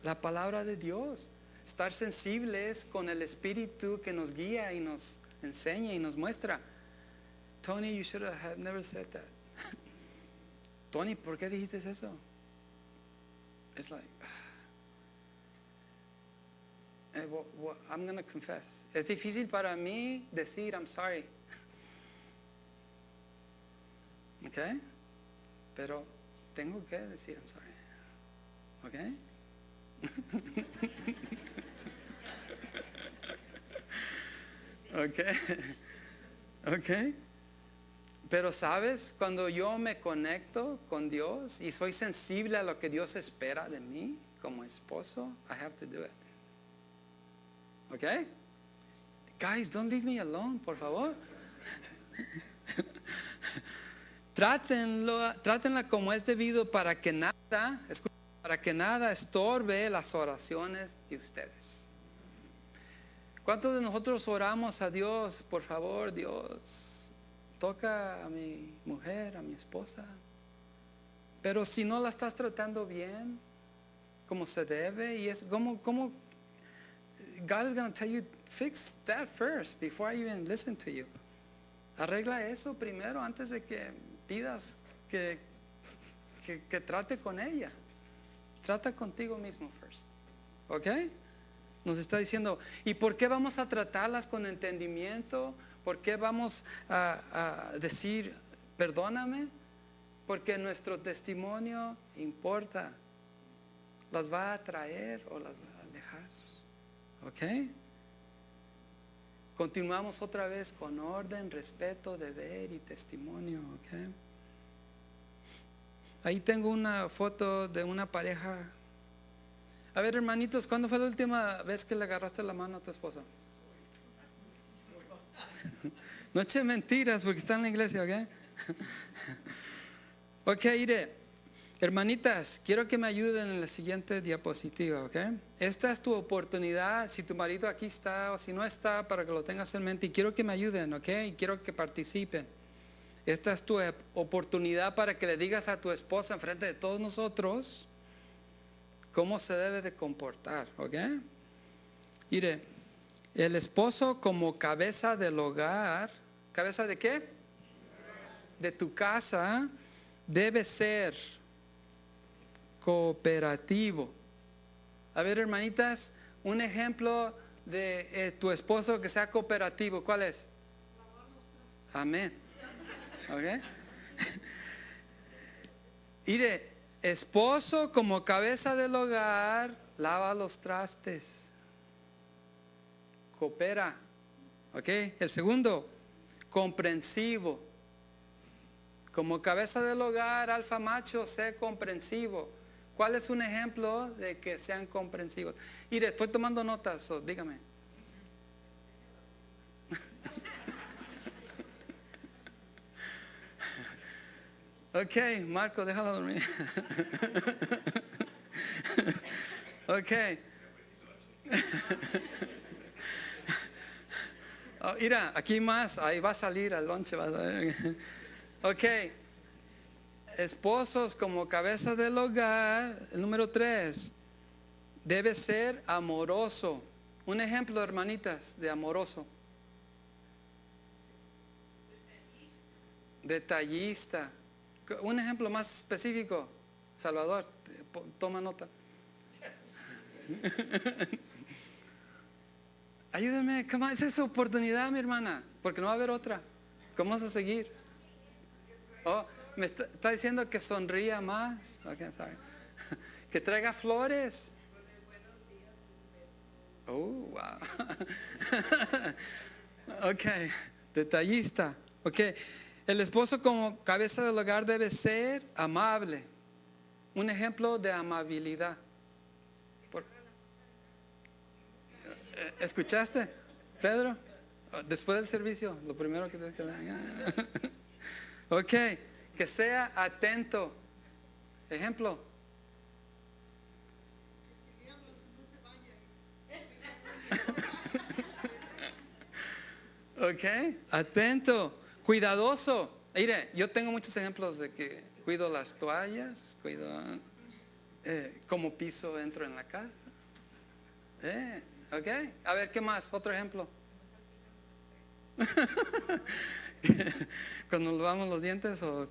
La palabra de Dios. Estar sensibles con el Espíritu que nos guía y nos enseña y nos muestra. Tony, you should have never said that. Tony, ¿por qué dijiste eso? It's like, I'm going to confess. Es difícil para mí decir I'm sorry. ¿Ok? Pero tengo que decir I'm sorry. ¿Ok? Okay. Pero sabes, cuando yo me conecto con Dios y soy sensible a lo que Dios espera de mí como esposo, I have to do it. Okay? Guys, don't leave me alone, por favor. Trátenla como es debido para que nada estorbe las oraciones de ustedes. ¿Cuántos de nosotros oramos a Dios? Por favor, Dios, toca a mi mujer, a mi esposa. Pero si no la estás tratando bien, como se debe, y es como God is going to tell you, fix that first before I even listen to you. Arregla eso primero antes de que pidas que trate con ella. Trata contigo mismo first. ¿Ok? Nos está diciendo, ¿y por qué vamos a tratarlas con entendimiento? ¿Por qué vamos a decir, perdóname? Porque nuestro testimonio importa. ¿Las va a atraer o las va a alejar? ¿Ok? Continuamos otra vez con orden, respeto, deber y testimonio. ¿Ok? Ahí tengo una foto de una pareja. A ver, hermanitos, ¿cuándo fue la última vez que le agarraste la mano a tu esposa? No eche mentiras porque está en la iglesia, ¿ok? Ok, iré. Hermanitas, quiero que me ayuden en la siguiente diapositiva, ¿ok? Esta es tu oportunidad, si tu marido aquí está o si no está, para que lo tengas en mente. Y quiero que me ayuden, ¿ok? Y quiero que participen. Esta es tu oportunidad para que le digas a tu esposa en frente de todos nosotros cómo se debe de comportar, ¿ok? Mire, el esposo como cabeza del hogar, ¿cabeza de qué? De tu casa, debe ser cooperativo. A ver, hermanitas, un ejemplo de tu esposo que sea cooperativo, ¿cuál es? Amén. ¿Ok? Mire, esposo como cabeza del hogar, lava los trastes. Coopera. ¿Ok? El segundo, comprensivo. Como cabeza del hogar, alfa macho, sé comprensivo. ¿Cuál es un ejemplo de que sean comprensivos? Mire, estoy tomando notas, dígame. Ok, Marco, déjalo dormir. Ok. Oh, mira, aquí más, ahí va a salir al lonche. Ok. Esposos como cabeza del hogar, el número 3, debe ser amoroso. Un ejemplo, hermanitas, de amoroso. Detallista. Un ejemplo más específico. Salvador, toma nota. Ayúdame, esa es su oportunidad, mi hermana, porque no va a haber otra. ¿Cómo vas a seguir? Oh, me está diciendo que sonría más. Okay, sorry. Que traiga flores. Oh, wow. Ok, detallista. Ok, el esposo como cabeza del hogar debe ser amable. Un ejemplo de amabilidad. ¿Escuchaste, Pedro? Después del servicio, lo primero que tienes que dar. Ok, que sea atento. Ejemplo. Ok, atento, cuidadoso. Mire, yo tengo muchos ejemplos de que cuido las toallas, cuido como piso entro en la casa. Ok, a ver, ¿qué más? Otro ejemplo. Cuando lavamos los dientes o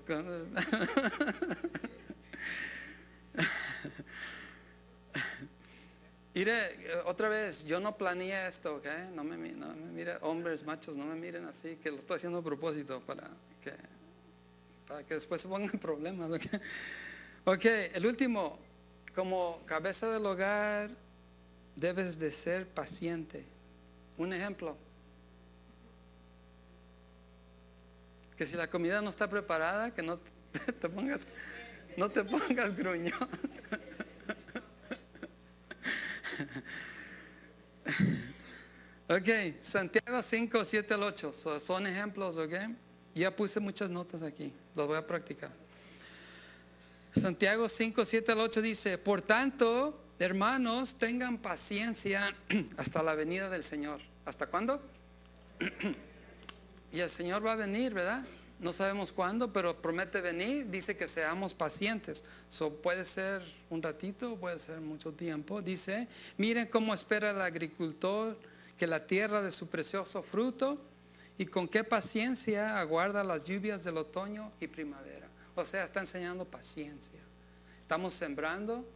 Mire, otra vez, yo no planeé esto, ¿ok? No me mire, hombres, machos, no me miren así, que lo estoy haciendo a propósito para que después se pongan problemas, ¿ok? Ok, el último, como cabeza del hogar, debes de ser paciente. Un ejemplo, que si la comida no está preparada, que no te pongas gruñón. Ok, Santiago 5, 7 al 8, son ejemplos, ok. Ya puse muchas notas aquí, los voy a practicar. Santiago 5, 7 al 8 dice: por tanto, hermanos, tengan paciencia hasta la venida del Señor. ¿Hasta cuándo? Y el Señor va a venir, ¿verdad? No sabemos cuándo, pero promete venir. Dice que seamos pacientes. Puede ser un ratito, puede ser mucho tiempo. Dice: miren cómo espera el agricultor que la tierra de su precioso fruto, y con qué paciencia aguarda las lluvias del otoño y primavera. O sea, está enseñando paciencia. Estamos sembrando,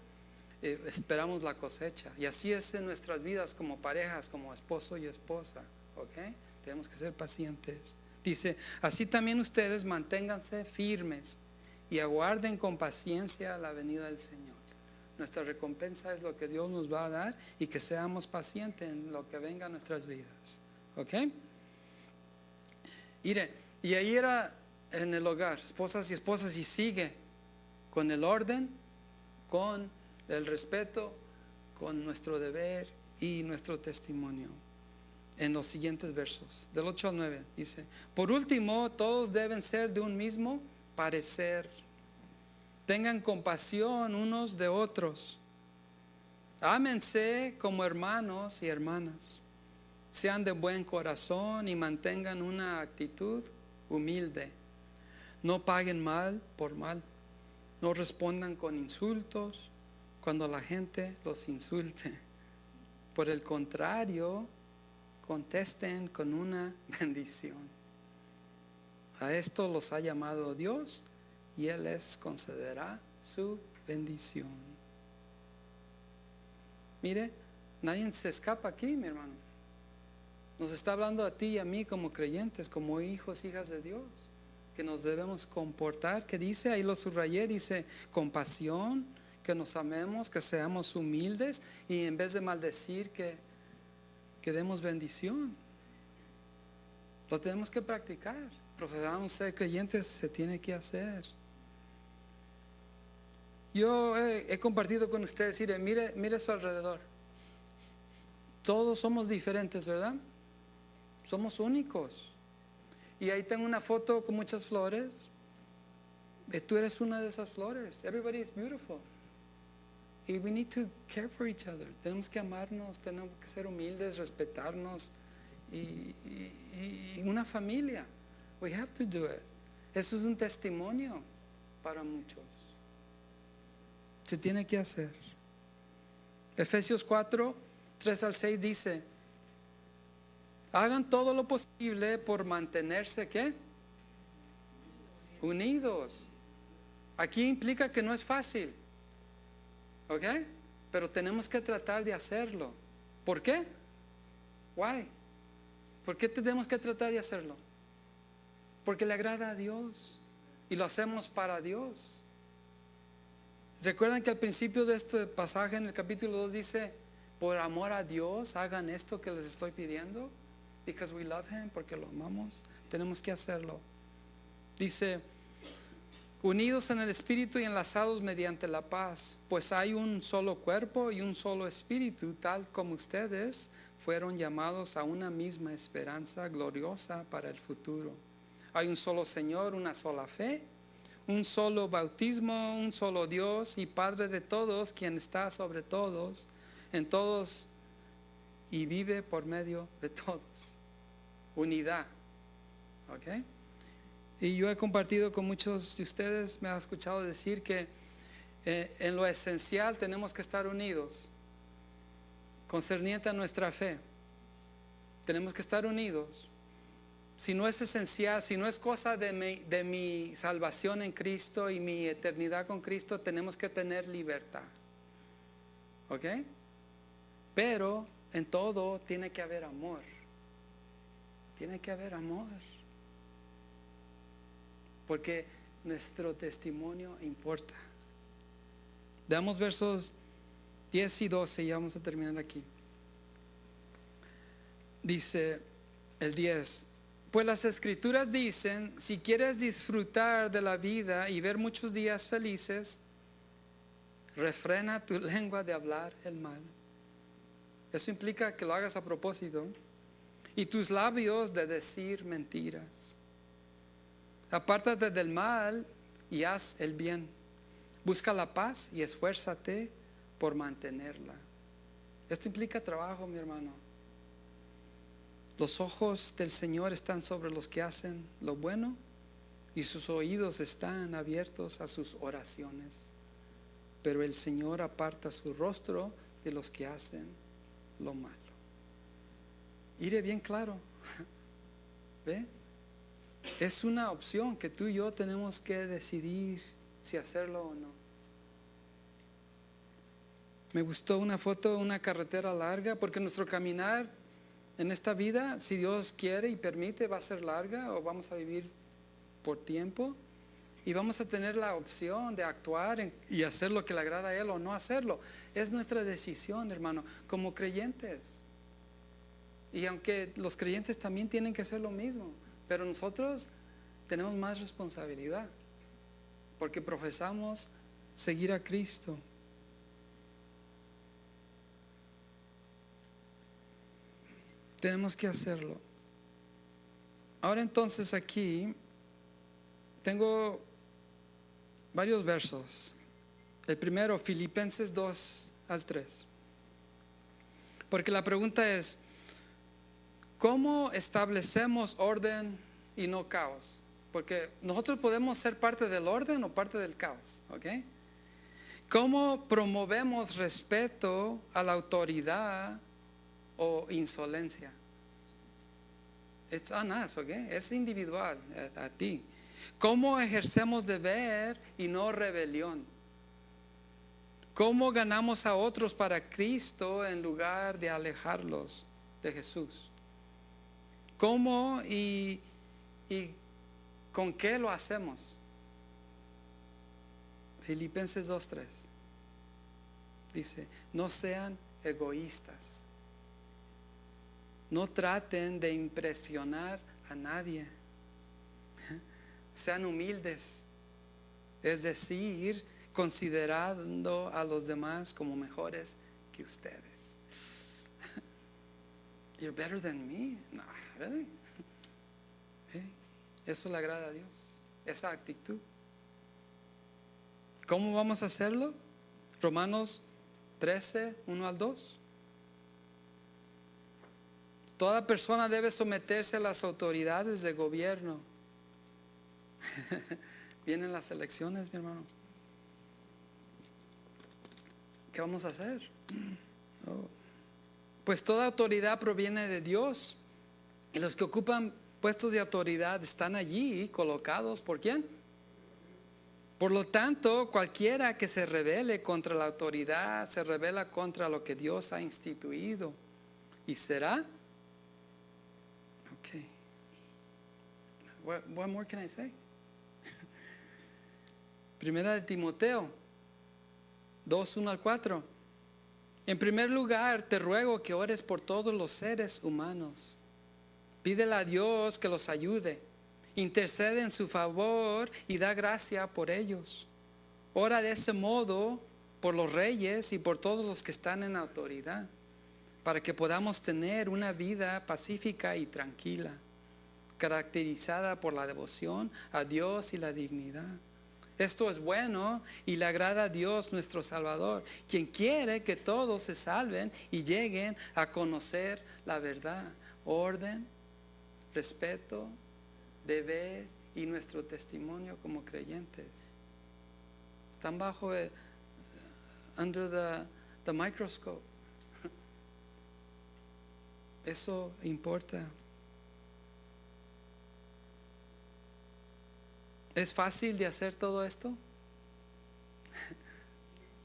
esperamos la cosecha. Y así es en nuestras vidas como parejas, como esposo y esposa. ¿Ok? Tenemos que ser pacientes. Dice: así también ustedes manténganse firmes y aguarden con paciencia la venida del Señor. Nuestra recompensa es lo que Dios nos va a dar, y que seamos pacientes en lo que venga a nuestras vidas. ¿Ok? Mire, y ahí era en el hogar, esposas y esposas, y sigue con el orden, con el respeto, con nuestro deber y nuestro testimonio. En los siguientes versos, del 8 al 9, dice: por último, todos deben ser de un mismo parecer. Tengan compasión unos de otros. Ámense como hermanos y hermanas. Sean de buen corazón y mantengan una actitud humilde. No paguen mal por mal. No respondan con insultos cuando la gente los insulte. Por el contrario, contesten con una bendición. A esto los ha llamado Dios, y Él les concederá su bendición. Mire, Nadie se escapa aquí, mi hermano. Nos está hablando a ti y a mí como creyentes, como hijos, hijas de Dios, que nos debemos comportar, que dice, ahí lo subrayé, dice compasión, que nos amemos, que seamos humildes y en vez de maldecir, que demos bendición. Lo tenemos que practicar. Profesamos ser creyentes, se tiene que hacer. Yo he compartido con ustedes, mire a su alrededor. Todos somos diferentes, ¿verdad? Somos únicos. Y ahí tengo una foto con muchas flores. Tú eres una de esas flores. Everybody is beautiful. Y we need to care for each other. Tenemos que amarnos, tenemos que ser humildes, respetarnos. Y una familia. We have to do it. Eso es un testimonio para muchos. Se tiene que hacer. Efesios 4, 3 al 6 dice: hagan todo lo posible por mantenerse, ¿qué? Unidos. Aquí implica que no es fácil, ¿ok? Pero tenemos que tratar de hacerlo. ¿Por qué? Why? ¿Por qué tenemos que tratar de hacerlo? Porque le agrada a Dios y lo hacemos para Dios. ¿Recuerdan que al principio de este pasaje en el capítulo 2 dice, por amor a Dios hagan esto que les estoy pidiendo? Because we love Him, porque lo amamos. Tenemos que hacerlo. Dice, unidos en el Espíritu y enlazados mediante la paz, pues hay un solo cuerpo y un solo Espíritu, tal como ustedes fueron llamados a una misma esperanza gloriosa para el futuro. Hay un solo Señor, una sola fe, un solo bautismo, un solo Dios y Padre de todos, quien está sobre todos, en todos y vive por medio de todos. Unidad. ¿Ok? Y yo he compartido con muchos de ustedes, me han escuchado decir que en lo esencial tenemos que estar unidos. Concerniente a nuestra fe, tenemos que estar unidos. Si no es esencial, si no es cosa de mi salvación en Cristo y mi eternidad con Cristo, tenemos que tener libertad. ¿Ok? Pero en todo tiene que haber amor. Tiene que haber amor. Porque nuestro testimonio importa. Veamos versos 10 y 12 y vamos a terminar aquí. Dice el 10. Pues las Escrituras dicen, si quieres disfrutar de la vida y ver muchos días felices, refrena tu lengua de hablar el mal. Eso implica que lo hagas a propósito. Y tus labios de decir mentiras. Apártate del mal y haz el bien. Busca la paz y esfuérzate por mantenerla. Esto implica trabajo, mi hermano. Los ojos del Señor están sobre los que hacen lo bueno y sus oídos están abiertos a sus oraciones. Pero el Señor aparta su rostro de los que hacen lo malo. Iré bien claro. ¿Ve? Es una opción que tú y yo tenemos que decidir si hacerlo o no. Me gustó una foto de una carretera larga, porque nuestro caminar en esta vida, si Dios quiere y permite, va a ser larga o vamos a vivir por tiempo y vamos a tener la opción de actuar y hacer lo que le agrada a Él o no hacerlo. Es nuestra decisión, hermano, como creyentes. Y aunque los creyentes también tienen que hacer lo mismo, pero nosotros tenemos más responsabilidad porque profesamos seguir a Cristo. Tenemos que hacerlo. Ahora entonces aquí tengo varios versos. El primero, Filipenses 2 al 3. Porque la pregunta es, ¿cómo establecemos orden y no caos? Porque nosotros podemos ser parte del orden o parte del caos, ¿ok? ¿Cómo promovemos respeto a la autoridad o insolencia? It's on us, ¿ok? Es individual, a ti. ¿Cómo ejercemos deber y no rebelión? ¿Cómo ganamos a otros para Cristo en lugar de alejarlos de Jesús? ¿Cómo y con qué lo hacemos? Filipenses 2:3 dice, no sean egoístas. No traten de impresionar a nadie. Sean humildes. Es decir, considerando a los demás como mejores que ustedes. You're better than me. No, really? Eso le agrada a Dios. Esa actitud. ¿Cómo vamos a hacerlo? Romanos 13, 1 al 2. Toda persona debe someterse a las autoridades de gobierno. Vienen las elecciones, mi hermano. ¿Qué vamos a hacer? Oh. Pues toda autoridad proviene de Dios. Y los que ocupan puestos de autoridad están allí colocados. ¿Por quién? Por lo tanto, cualquiera que se rebele contra la autoridad se rebela contra lo que Dios ha instituido. ¿Y será? Okay. What more can I say? Primera de Timoteo 2, 1 al 4. En primer lugar, te ruego que ores por todos los seres humanos. Pídele a Dios que los ayude. Intercede en su favor y da gracia por ellos. Ora de ese modo por los reyes y por todos los que están en autoridad, para que podamos tener una vida pacífica y tranquila, caracterizada por la devoción a Dios y la dignidad. Esto es bueno y le agrada a Dios nuestro Salvador, quien quiere que todos se salven y lleguen a conocer la verdad. Orden, respeto, deber y nuestro testimonio como creyentes están bajo under the microscope. Eso importa. ¿Es fácil de hacer todo esto?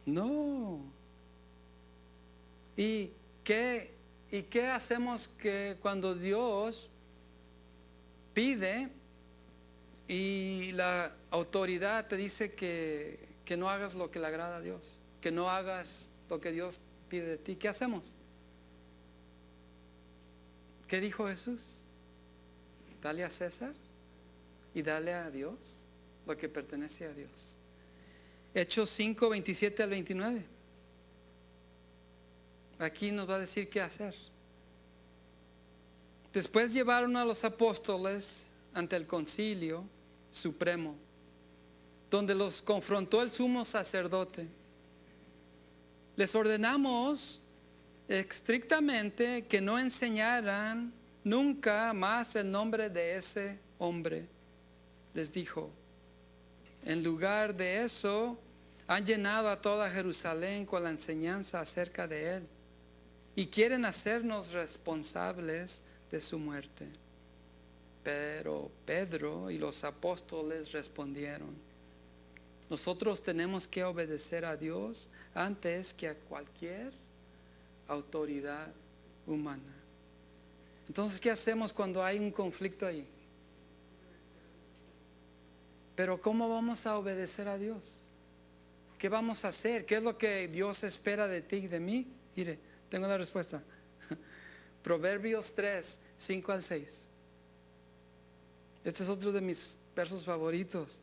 No. ¿Y qué hacemos que cuando Dios pide y la autoridad te dice que no hagas lo que le agrada a Dios, que no hagas lo que Dios pide de ti? ¿Qué hacemos? ¿Qué dijo Jesús? Dale a César y dale a Dios lo que pertenece a Dios. Hechos 5, 27 al 29. Aquí nos va a decir qué hacer. Después llevaron a los apóstoles ante el concilio supremo, donde los confrontó el sumo sacerdote. Les ordenamos estrictamente que no enseñaran nunca más el nombre de ese hombre. Les dijo, en lugar de eso, han llenado a toda Jerusalén con la enseñanza acerca de él y quieren hacernos responsables de su muerte. Pero Pedro y los apóstoles respondieron, nosotros tenemos que obedecer a Dios antes que a cualquier autoridad humana. Entonces, ¿qué hacemos cuando hay un conflicto ahí? Pero ¿cómo vamos a obedecer a Dios? ¿Qué vamos a hacer? ¿Qué es lo que Dios espera de ti y de mí? Mire, tengo la respuesta. Proverbios 3, 5 al 6. Este es otro de mis versos favoritos.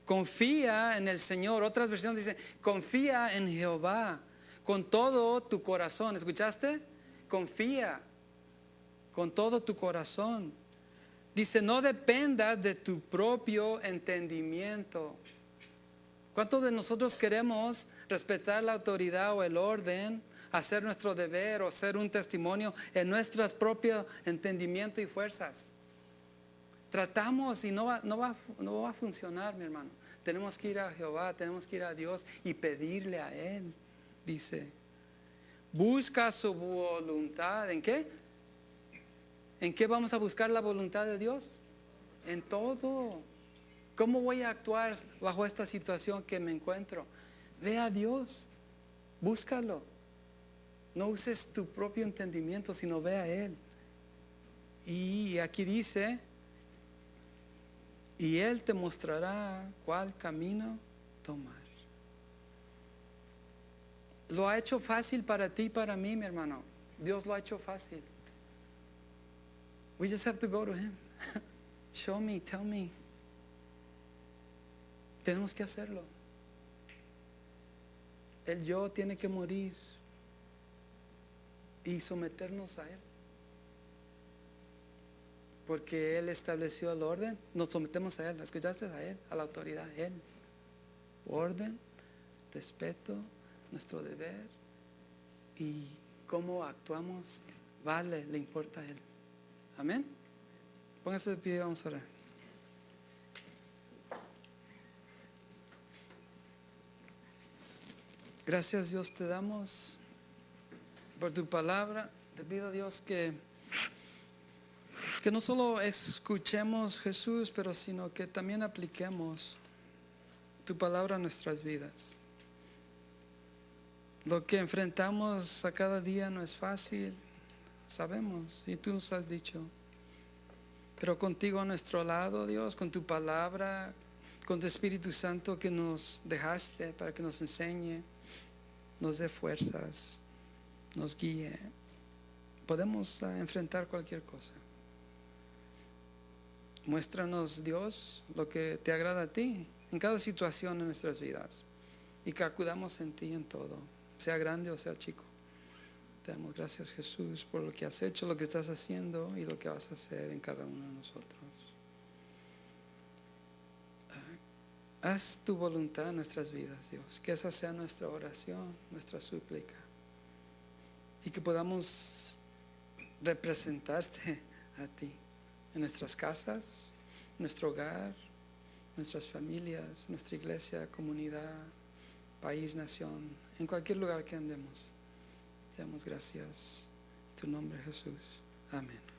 Confía en el Señor. Otras versiones dicen, confía en Jehová con todo tu corazón. ¿Escuchaste? Confía con todo tu corazón. Dice, no dependas de tu propio entendimiento. ¿Cuántos de nosotros queremos respetar la autoridad o el orden, hacer nuestro deber o ser un testimonio en nuestros propios entendimiento y fuerzas? Tratamos y no va a funcionar, mi hermano. Tenemos que ir a Jehová, tenemos que ir a Dios y pedirle a Él. Dice, busca su voluntad. ¿En qué? ¿En qué vamos a buscar la voluntad de Dios? En todo. ¿Cómo voy a actuar bajo esta situación que me encuentro? Ve a Dios. Búscalo. No uses tu propio entendimiento, sino ve a Él. Y aquí dice, y Él te mostrará cuál camino tomar. Lo ha hecho fácil para ti y para mí, mi hermano. Dios lo ha hecho fácil. We just have to go to Him. Show me, tell me. Tenemos que hacerlo. El yo tiene que morir y someternos a Él. Porque Él estableció el orden, nos sometemos a Él. ¿Escuchaste? A Él, a la autoridad, a Él. Orden, respeto, nuestro deber y cómo actuamos, vale, le importa a Él. Amén. Póngase de pie y vamos a orar. Gracias, Dios, te damos por tu palabra. Te pido, Dios, que no solo escuchemos, Jesús, pero sino que también apliquemos tu palabra a nuestras vidas. Lo que enfrentamos a cada día no es fácil, sabemos, y tú nos has dicho. Pero contigo a nuestro lado, Dios, con tu palabra, con tu Espíritu Santo que nos dejaste para que nos enseñe, nos dé fuerzas, nos guíe, podemos enfrentar cualquier cosa. Muéstranos, Dios, lo que te agrada a ti en cada situación en nuestras vidas y que acudamos en ti en todo, sea grande o sea chico. Te damos gracias, Jesús, por lo que has hecho, lo que estás haciendo y lo que vas a hacer en cada uno de nosotros. Haz tu voluntad en nuestras vidas, Dios, que esa sea nuestra oración, nuestra súplica y que podamos representarte a ti en nuestras casas, nuestro hogar, nuestras familias, nuestra iglesia, comunidad, país, nación, en cualquier lugar que andemos. Te damos gracias en tu nombre, Jesús. Amén.